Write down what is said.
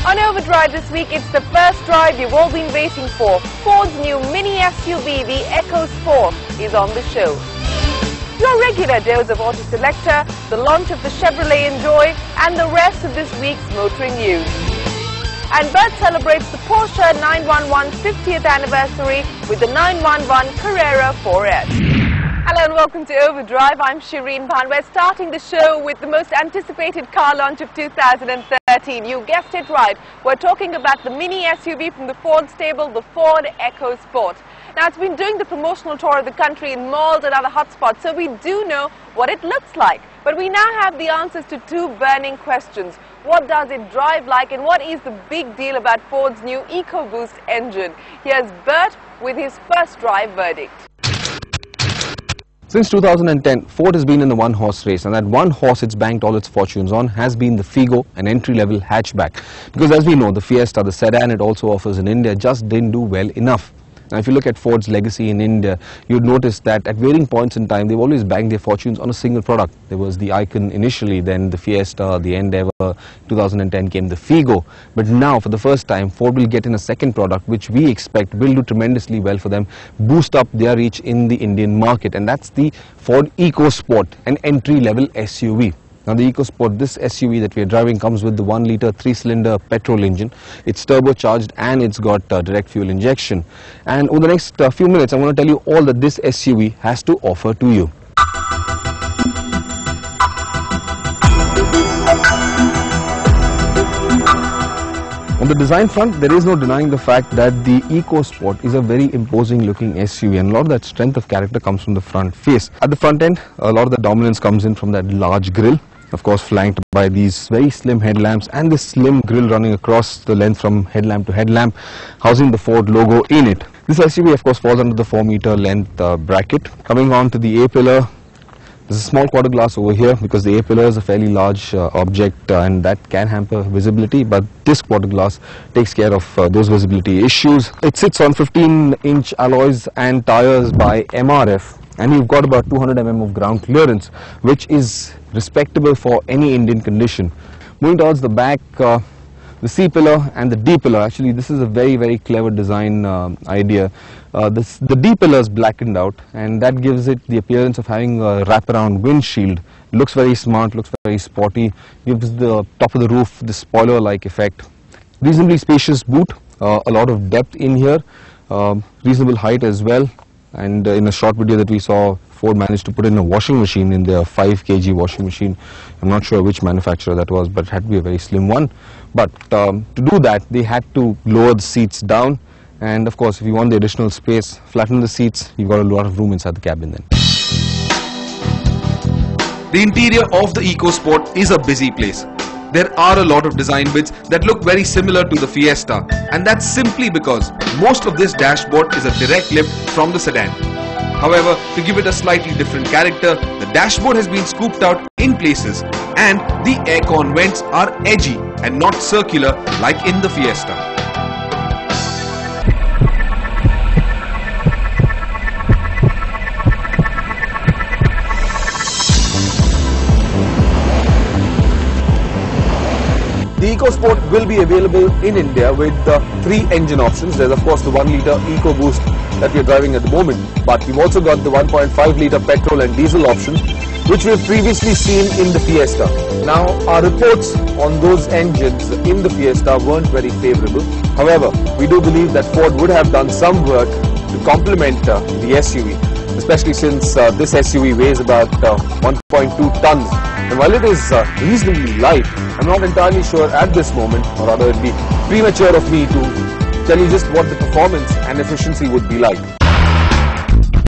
On Overdrive this week, it's the first drive you've all been waiting for. Ford's new mini SUV, the EcoSport, is on the show. Your regular dose of Auto Selector, the launch of the Chevrolet Enjoy, and the rest of this week's motoring news. And Bert celebrates the Porsche 911 50th anniversary with the 911 Carrera 4S. Hello and welcome to Overdrive. I'm Shireen Bhan. We're starting the show with the most anticipated car launch of 2013. You guessed it right. We're talking about the mini SUV from the Ford stable, the Ford EcoSport. Now, it's been doing the promotional tour of the country in malls and other hotspots, so we do know what it looks like. But we now have the answers to two burning questions. What does it drive like, and what is the big deal about Ford's new EcoBoost engine? Here's Bert with his first drive verdict. Since 2010, Ford has been in the one-horse race, and that one horse it's banked all its fortunes on has been the Figo, an entry-level hatchback. Because as we know, the Fiesta, the sedan it also offers in India, just didn't do well enough. Now, if you look at Ford's legacy in India, you'd notice that at varying points in time, they've always banked their fortunes on a single product. There was the Icon initially, then the Fiesta, the Endeavour, 2010 came the Figo. But now, for the first time, Ford will get in a second product, which we expect will do tremendously well for them, boost up their reach in the Indian market. And that's the Ford EcoSport, an entry-level SUV. Now, the EcoSport, this SUV that we are driving, comes with the 1-litre 3-cylinder petrol engine. It's turbocharged and it's got direct fuel injection. And over the next few minutes, I'm going to tell you all that this SUV has to offer to you. On the design front, there is no denying the fact that the EcoSport is a very imposing looking SUV, and a lot of that strength of character comes from the front face. At the front end, a lot of the dominance comes in from that large grille, of course flanked by these very slim headlamps and this slim grille running across the length from headlamp to headlamp, housing the Ford logo in it. This SUV of course falls under the 4-meter length bracket. Coming on to the A-pillar, there's a small quarter glass over here because the A-pillar is a fairly large object and that can hamper visibility, but this quarter glass takes care of those visibility issues. It sits on 15-inch alloys and tires by MRF, and you've got about 200 mm of ground clearance, which is respectable for any Indian condition. Moving towards the back, the C-pillar and the D-pillar, actually this is a very clever design idea. The D-pillar is blackened out, and that gives it the appearance of having a wraparound windshield. It looks very smart, looks very sporty, gives the top of the roof the spoiler-like effect. Reasonably spacious boot, a lot of depth in here, reasonable height as well. And in a short video that we saw, Ford managed to put in a washing machine in their 5 kg washing machine. I'm not sure which manufacturer that was, but it had to be a very slim one. But to do that, they had to lower the seats down. And of course, if you want the additional space, flatten the seats, you've got a lot of room inside the cabin then. The interior of the EcoSport is a busy place. There are a lot of design bits that look very similar to the Fiesta, and that's simply because most of this dashboard is a direct lift from the sedan. However, to give it a slightly different character, the dashboard has been scooped out in places and the aircon vents are edgy and not circular like in the Fiesta. The EcoSport will be available in India with 3 engine options. There's of course the 1-litre EcoBoost that we're driving at the moment, but we've also got the 1.5-litre petrol and diesel option, which we've previously seen in the Fiesta. Now, our reports on those engines in the Fiesta weren't very favourable. However, we do believe that Ford would have done some work to complement the SUV, especially since this SUV weighs about 1.2 tons. And while it is reasonably light, I'm not entirely sure at this moment, or rather it'd be premature of me to tell you just what the performance and efficiency would be like.